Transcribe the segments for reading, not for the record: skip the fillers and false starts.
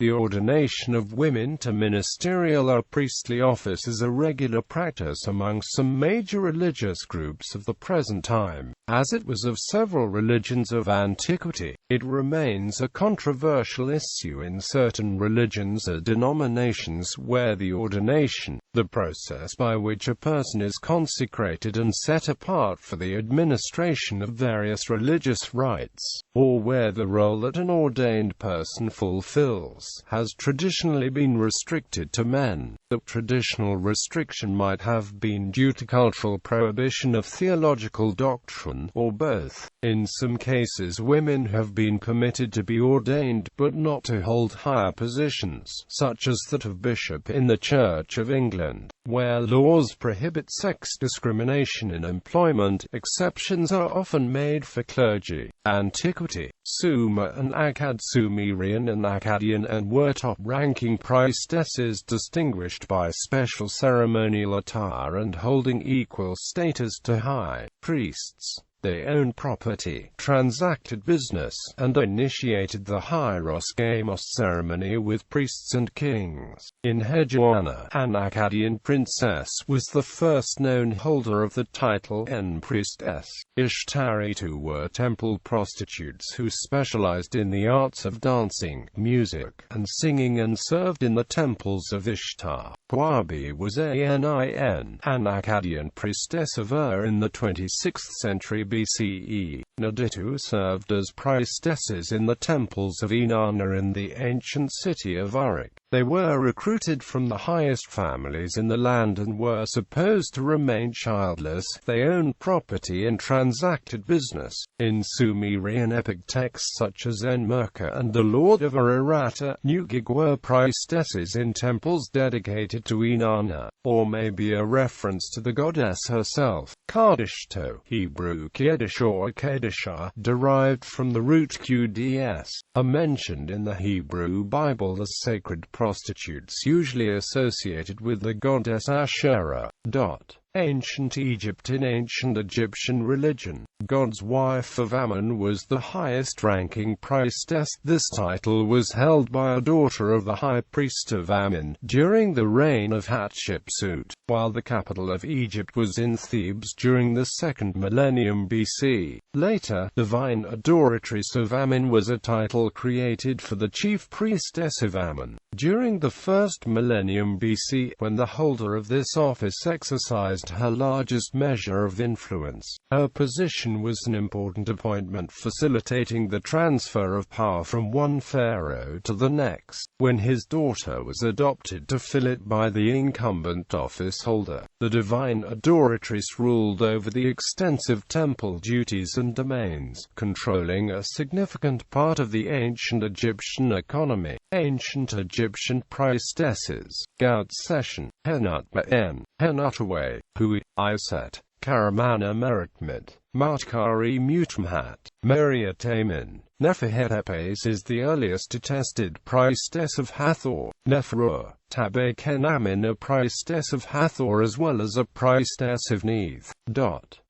The ordination of women to ministerial or priestly office is a regular practice among some major religious groups of the present time. As it was of several religions of antiquity, it remains a controversial issue in certain religions or denominations where the ordination, the process by which a person is consecrated and set apart for the administration of various religious rites, or where the role that an ordained person fulfills, has traditionally been restricted to men. The traditional restriction might have been due to cultural prohibition of theological doctrine, or both. In some cases women have been permitted to be ordained, but not to hold higher positions, such as that of bishop in the Church of England, where laws prohibit sex discrimination in employment. Exceptions are often made for clergy. Antiquity, Sumer and Akkad. Sumerian and Akkadian and were top-ranking priestesses distinguished by special ceremonial attire and holding equal status to high priests. They owned property, transacted business, and initiated the hieros ceremony with priests and kings. In Hejoanna, an Akkadian princess was the first known holder of the title priestess. Ishtaritu were temple prostitutes who specialized in the arts of dancing, music, and singing and served in the temples of Ishtar. Wabi was an Akkadian priestess of Ur in the 26th century BCE. Naditu served as priestesses in the temples of Inanna in the ancient city of Uruk. They were recruited from the highest families in the land and were supposed to remain childless. They owned property and transacted business. In Sumerian epic texts such as Enmerkar and the Lord of Ararata, Nugig were priestesses in temples dedicated to Inanna, or maybe a reference to the goddess herself. Kadishto, Hebrew Kedesh or Kedishah, derived from the root Qds, are mentioned in the Hebrew Bible as sacred prostitutes usually associated with the goddess Asherah. Ancient Egypt. In ancient Egyptian religion, God's wife of Ammon was the highest-ranking priestess. This title was held by a daughter of the high priest of Ammon during the reign of Hatshepsut, while the capital of Egypt was in Thebes during the 2nd millennium BC. Later, divine adoratress of Ammon was a title created for the chief priestess of Ammon. During the 1st millennium BC, when the holder of this office exercised her largest measure of influence, her position was an important appointment facilitating the transfer of power from one pharaoh to the next. When his daughter was adopted to fill it by the incumbent office holder, the divine adoratress ruled over the extensive temple duties and domains, controlling a significant part of the ancient Egyptian economy. Ancient Egyptian priestesses, Gaud Session, Henut Ma'en, Henutaway, Hui, Iset, Karamana Meritmit, Matkari Mutmhat, Meriatamin. Neferhetepes is the earliest attested priestess of Hathor. Neferur, Tabekenamin, a priestess of Hathor as well as a priestess of Neith.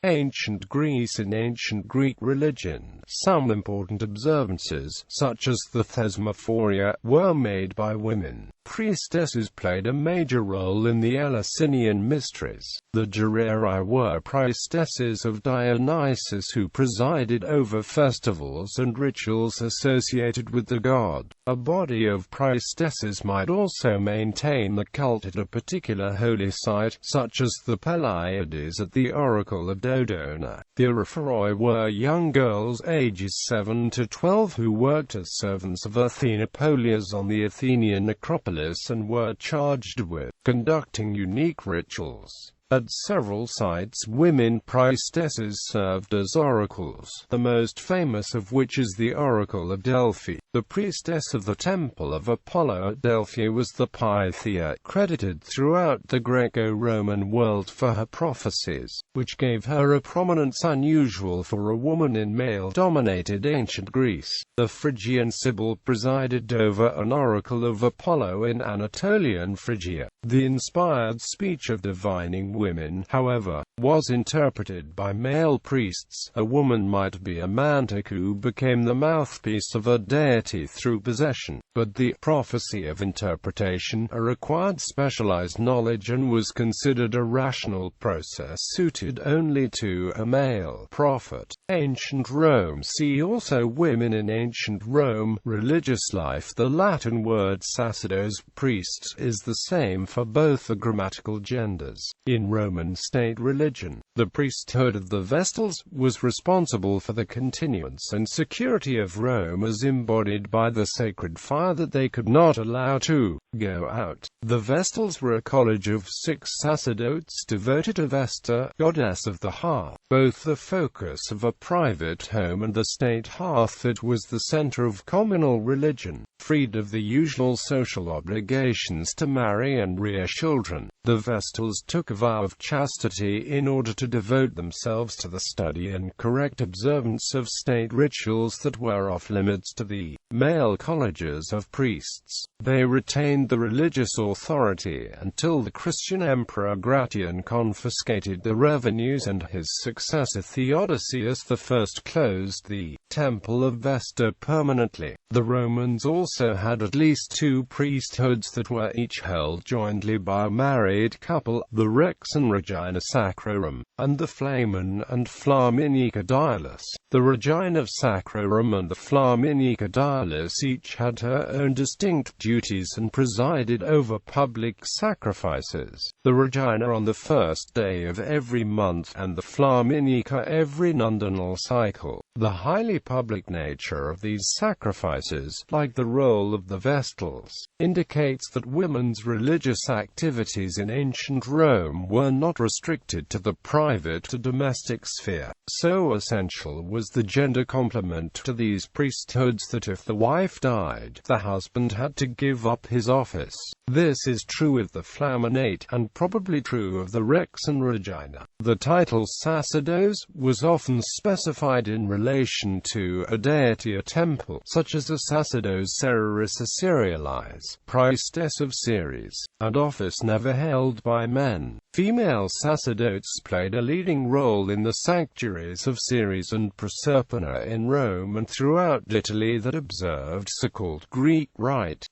Ancient Greece. In ancient Greek religion, some important observances, such as the Thesmophoria, were made by women. Priestesses played a major role in the Eleusinian mysteries. The Gerari were priestesses of Dionysus who presided over festivals and rituals associated with the god. A body of priestesses might also maintain the cult at a particular holy site, such as the Pleiades at the Oracle of Dodona. The Oraphoroi were young girls ages 7 to 12 who worked as servants of Athena Polias on the Athenian Acropolis and were charged with conducting unique rituals. At several sites, women priestesses served as oracles, the most famous of which is the Oracle of Delphi. The priestess of the Temple of Apollo at Delphi was the Pythia, credited throughout the Greco-Roman world for her prophecies, which gave her a prominence unusual for a woman in male-dominated ancient Greece. The Phrygian Sibyl presided over an oracle of Apollo in Anatolian Phrygia. The inspired speech of divining women, however, was interpreted by male priests. A woman might be a mantic who became the mouthpiece of a deity through possession, but the prophecy of interpretation required specialized knowledge and was considered a rational process suited only to a male prophet. Ancient Rome. See also women in ancient Rome. Religious life. The Latin word sacerdos, priests, is the same for both the grammatical genders. In Roman state religion, the priesthood of the Vestals was responsible for the continuance and security of Rome as embodied by the sacred fire that they could not allow to go out. The Vestals were a college of 6 sacerdotes devoted to Vesta, goddess of the hearth, both the focus of a private home and the state hearth that was the center of communal religion. Freed of the usual social obligations to marry and rear children, the Vestals took a vow of chastity in order to devote themselves to the study and correct observance of state rituals that were off-limits to the male colleges of priests. They retained the religious authority until the Christian emperor Gratian confiscated the revenues and his successor Theodosius I closed the Temple of Vesta permanently. The Romans also had at least 2 priesthoods that were each held jointly by a married couple, the Rex and Regina Sacrorum, and the Flamen and Flaminica Dialis. The Regina Sacrorum and the Flaminica Dialis each had her own distinct duties and presided over public sacrifices. The Regina on the first day of every month and the Flaminica every nundinal cycle. The highly public nature of these sacrifices, like the role of the Vestals, indicates that women's religious activities in ancient Rome were not restricted to the private to domestic sphere. So essential was the gender complement to these priesthoods that if the wife died, the husband had to give up his office. This is true of the Flaminate, and probably true of the Rex and Regina. The title sacerdos was often specified in relation to a deity or temple, such as a sacerdos Cereris a Cerealis, priestess of Ceres, an office never held by men. Female sacerdotes played a leading role in the sanctuaries of Ceres and Proserpina in Rome and throughout Italy that observed so-called Greek rite.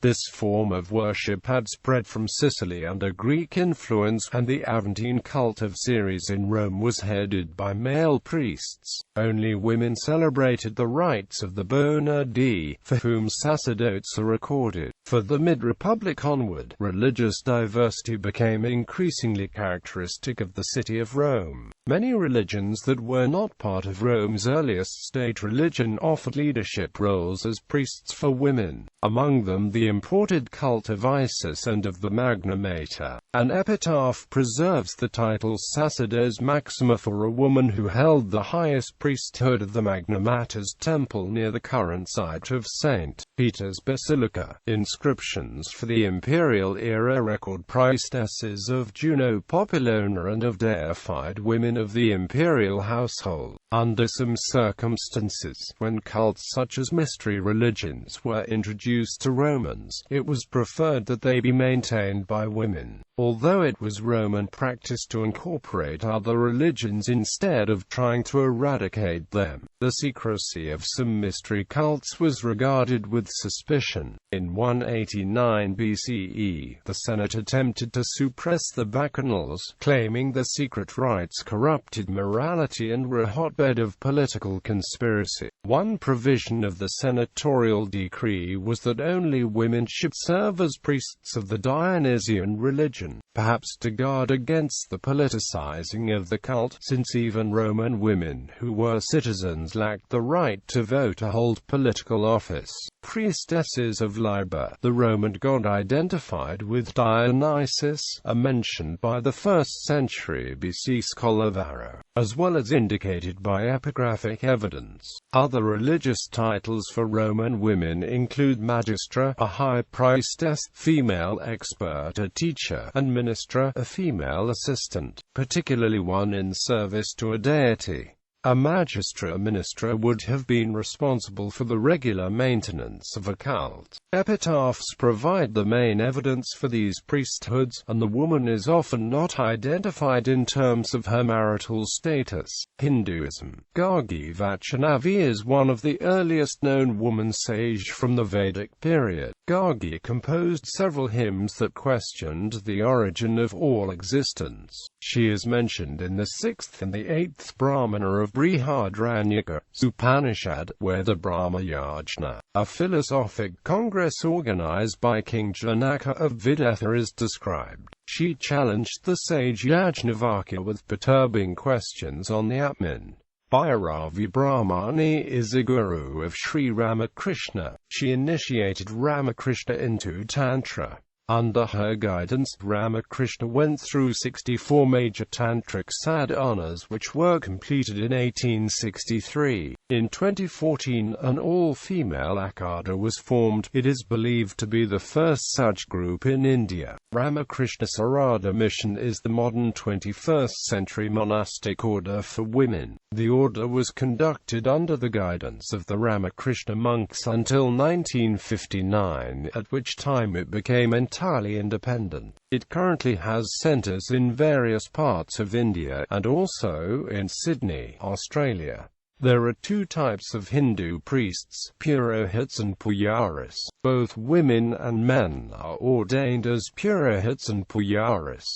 This form of worship had spread from Sicily under Greek influence, and the Aventine cult of Ceres in Rome was headed by male priests. Only women celebrated the rites of the Bona Dei, for whom sacerdotes are recorded. For the mid-Republic onward, religious diversity became increasingly characteristic of the city of Rome. Many religions that were not part of Rome's earliest state religion offered leadership roles as priests for women, among them the imported cult of Isis and of the Magna Mater. An epitaph preserves the title Sacerdos Maxima for a woman who held the highest priesthood of the Magna Mater's temple near the current site of St. Peter's Basilica. Inscriptions for the imperial era record priestesses of Juno Populona and of deified women of the imperial household. Under some circumstances, when cults such as mystery religions were introduced to Romans, it was preferred that they be maintained by women. Although it was Roman practice to incorporate other religions instead of trying to eradicate them, the secrecy of some mystery cults was regarded with suspicion. In 189 BCE, the Senate attempted to suppress the Bacchanals, claiming the secret rites corrupted morality and were a hotbed of political conspiracy. One provision of the senatorial decree was that only women should serve as priests of the Dionysian religion, perhaps to guard against the politicizing of the cult, since even Roman women who were citizens lacked the right to vote or hold political office. Priestesses of Liber, the Roman god identified with Dionysus, are mentioned by the 1st century BC scholar Varro, as well as indicated by epigraphic evidence. Other religious titles for Roman women include magistra, a high priestess, female expert, a teacher, and ministra, a female assistant, particularly one in service to a deity. A magistrate or minister would have been responsible for the regular maintenance of a cult. Epitaphs provide the main evidence for these priesthoods, and the woman is often not identified in terms of her marital status. Hinduism. Gargi Vaishnavi is one of the earliest known woman sage from the Vedic period. Gargi composed several hymns that questioned the origin of all existence. She is mentioned in the 6th and the 8th Brahmana of Brihadaranyaka Upanishad, where the Brahma Yajna, a philosophic congress organized by King Janaka of Videtha, is described. She challenged the sage Yajnavalkya with perturbing questions on the Atman. Bhairavi Brahmani is a guru of Sri Ramakrishna. She initiated Ramakrishna into Tantra. Under her guidance, Ramakrishna went through 64 major tantric sadhanas which were completed in 1863. In 2014, an all-female Akada was formed. It is believed to be the first such group in India. Ramakrishna Sarada Mission is the modern 21st-century monastic order for women. The order was conducted under the guidance of the Ramakrishna monks until 1959, at which time it became entirely independent. It currently has centres in various parts of India, and also in Sydney, Australia. There are two types of Hindu priests, Purohits and Pujaris. Both women and men are ordained as Purohits and Pujaris.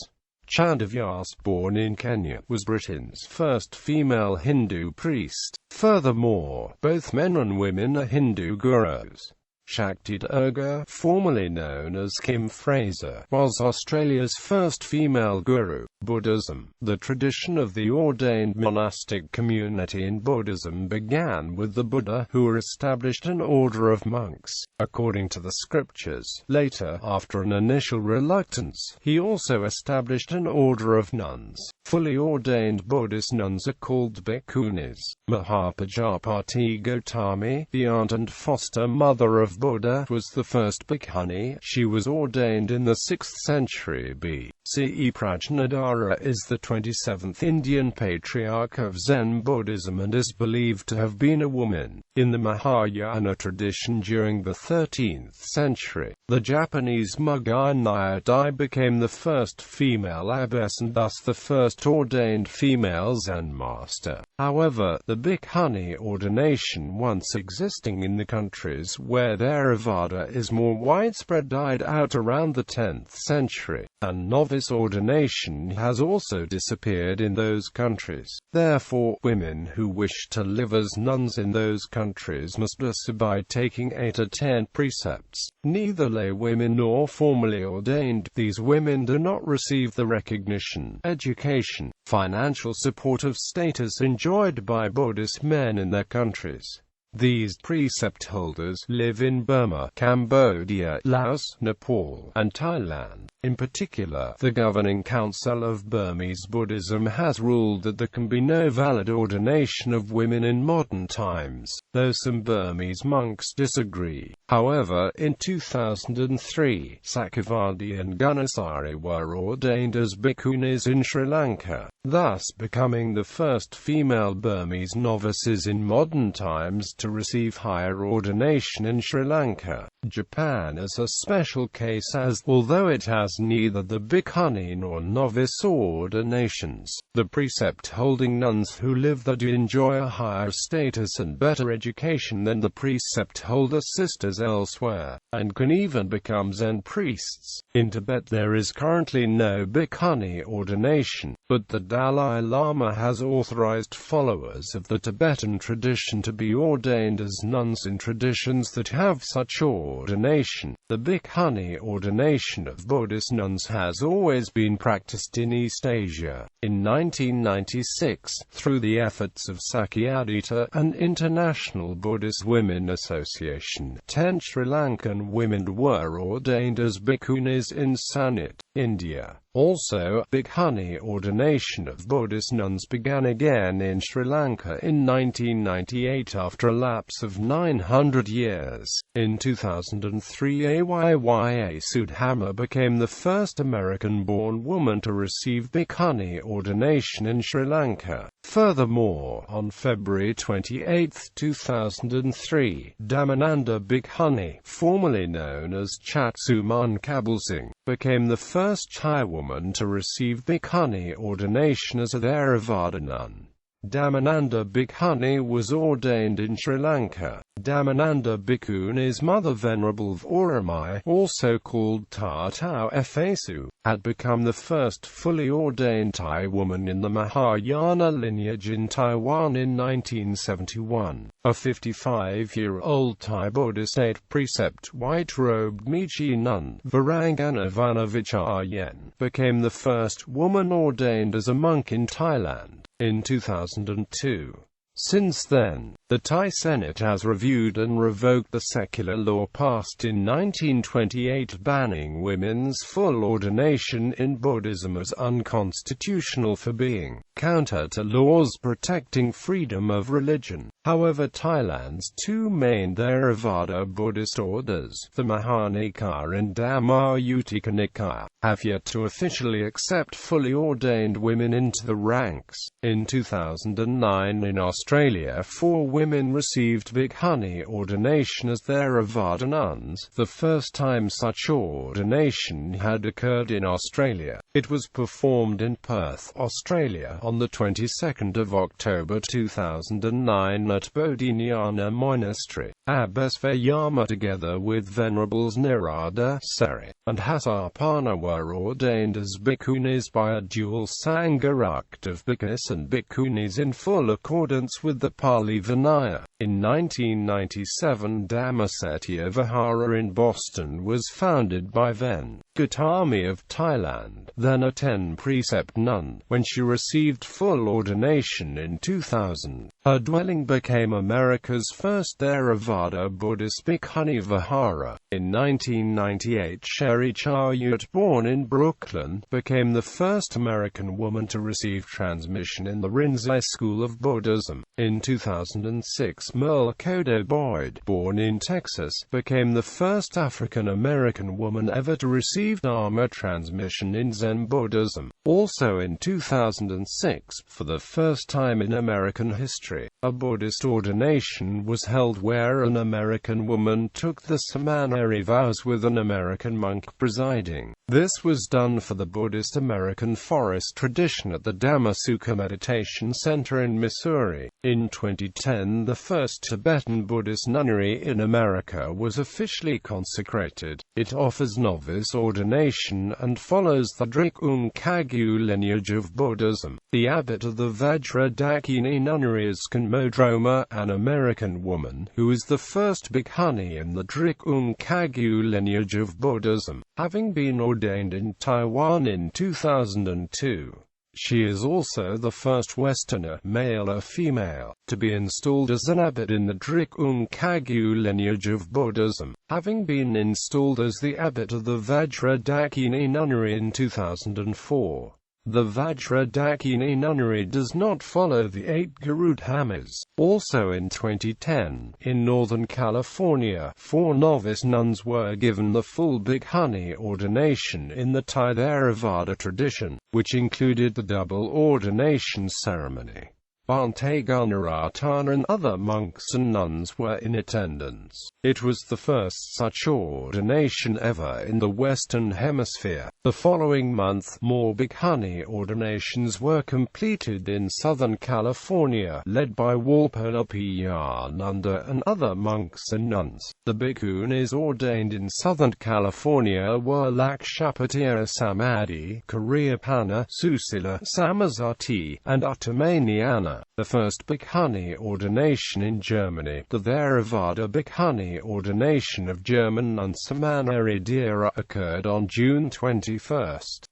Chandavyas, born in Kenya, was Britain's first female Hindu priest. Furthermore, both men and women are Hindu gurus. Shakti Durga, formerly known as Kim Fraser, was Australia's first female guru. Buddhism. The tradition of the ordained monastic community in Buddhism began with the Buddha, who established an order of monks, according to the scriptures. Later, after an initial reluctance, he also established an order of nuns. Fully ordained Buddhist nuns are called bhikkhunis. Mahapajapati Gautami, the aunt and foster mother of Buddha, was the first bhikkhuni. She was ordained in the 6th century BCE. Prajnadhara is the 27th Indian patriarch of Zen Buddhism and is believed to have been a woman. In the Mahayana tradition during the 13th century, the Japanese Mugai Dai became the first female abbess and thus the first ordained female Zen master. However, the bhikkhuni ordination, once existing in the countries where Theravada is more widespread, died out around the 10th century, and novice ordination has also disappeared in those countries. Therefore, women who wish to live as nuns in those countries must abide taking 8 or 10 precepts. Neither lay women nor formally ordained, these women do not receive the recognition, education, financial support of status enjoyed by Buddhist men in their countries. These precept holders live in Burma, Cambodia, Laos, Nepal, and Thailand. In particular, the Governing Council of Burmese Buddhism has ruled that there can be no valid ordination of women in modern times, though some Burmese monks disagree. However, in 2003, Sakavadi and Gunasari were ordained as bhikkhunis in Sri Lanka, thus becoming the first female Burmese novices in modern times to receive higher ordination in Sri Lanka. Japan is a special case as, although it has neither the bhikkhuni nor novice ordinations, the precept-holding nuns who live there do enjoy a higher status and better education than the precept-holder sisters elsewhere, and can even become Zen priests. In Tibet there is currently no bhikkhuni ordination, but the Dalai Lama has authorized followers of the Tibetan tradition to be ordained as nuns in traditions that have such ordination. The bhikkhuni ordination of Buddhist nuns has always been practiced in East Asia. In 1996, through the efforts of Sakyadita, an international Buddhist women association, 10 Sri Lankan women were ordained as bhikkhunis in Sanit, India. Also, Bhikkhuni ordination of Buddhist nuns began again in Sri Lanka in 1998 after a lapse of 900 years. In 2003, Ayya Sudhamma became the first American-born woman to receive Bhikkhuni ordination in Sri Lanka. Furthermore, on February 28, 2003, Dhammananda Bhikkhuni, formerly known as Chatsuman Kabul-Singh, became the first Chai woman to receive Bhikkhuni ordination as a Theravada nun. Dhammananda Bhikkhuni was ordained in Sri Lanka. Dhammananda Bhikkhuni's mother, Venerable Vauramai, also called Tatau Efesu, had become the first fully ordained Thai woman in the Mahayana lineage in Taiwan in 1971. A 55-year-old Thai Buddhist 8-precept white-robed Meiji nun, Varangana Vanavicharyen, became the first woman ordained as a monk in Thailand in 2002. Since then, the Thai Senate has reviewed and revoked the secular law passed in 1928 banning women's full ordination in Buddhism as unconstitutional for being counter to laws protecting freedom of religion. However, Thailand's two main Theravada Buddhist orders, the Mahanikaya and Dhammayuttika Nikaya, have yet to officially accept fully ordained women into the ranks. In 2009 in Australia, 4 women received Bhikkhuni ordination as Theravada nuns, the first time such ordination had occurred in Australia. It was performed in Perth, Australia, on the 22nd of October 2009 at Bodhinyana Monastery. Abhasvayama together with Venerables Nirada Seri and Hasarpana were ordained as bhikkhunis by a dual Sangharukt of bhikkhus and bhikkhunis in full accordance with the Pali Vinaya. In 1997, Dhammasetya Vihara in Boston was founded by Ven. Gautami of Thailand, then a 10-precept nun, when she received full ordination in 2000. Her dwelling became America's first Theravada Buddhist Bhikkhuni Vihara. In 1998, Sherry Charyut, born in Brooklyn, became the first American woman to receive transmission in the Rinzai School of Buddhism. In 2006, Merle Kodo Boyd, born in Texas, became the first African-American woman ever to receive Dharma transmission in Zen Buddhism. Also in 2006, for the first time in American history, a Buddhist ordination was held where an American woman took the samaneri vows with an American monk presiding. This was done for the Buddhist American Forest tradition at the Dhammasukha Meditation Center in Missouri. In 2010, the first Tibetan Buddhist nunnery in America was officially consecrated. It offers novice ordination and follows the Drikung Kagyu lineage of Buddhism. The abbot of the Vajradakini nunnery is Kanmodroma, an American woman, who is the first bhikkhuni in the Drikung Kagyu lineage of Buddhism, having been ordained in Taiwan in 2002. She is also the first Westerner, male or female, to be installed as an abbot in the Drikung Kagyu lineage of Buddhism, having been installed as the abbot of the Vajradakini nunnery in 2004. The Vajradakini nunnery does not follow the 8 Garudhamas. Also in 2010, in Northern California, 4 novice nuns were given the full Bhikkhuni ordination in the Thai Theravada tradition, which included the double ordination ceremony. Bhante Gunaratana and other monks and nuns were in attendance. It was the first such ordination ever in the Western Hemisphere. The following month, more Bhikkhuni ordinations were completed in Southern California, led by Walpolepiyananda and other monks and nuns. The bhikkhunis ordained in Southern California were Lakshapatiya Samadhi, Kariyapana, Susila Samazati, and Uttamaniana. The first Bhikkhuni ordination in Germany, the Theravada Bhikkhuni ordination of German nun Samaneri Dira, occurred on June 21,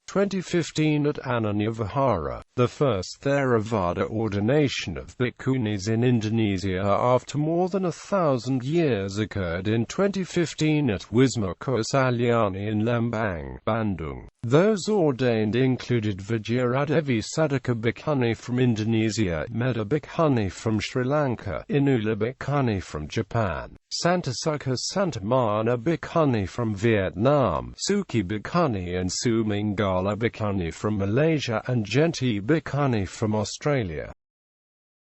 2015 at Ananya Vihara. The first Theravada ordination of bhikkhunis in Indonesia after more than 1,000 years occurred in 2015 at Wisma Kosalyani in Lembang, Bandung. Those ordained included Vajradevi Sadaka Bhikkhuni from Indonesia, Meda Bhikkhuni from Sri Lanka, Inula Bhikkhuni from Japan, Santasukha Santamana Bhikkhuni from Vietnam, Suki Bhikkhuni and Sumangala Bhikkhuni from Malaysia, and Genti Bhikkhuni from Australia.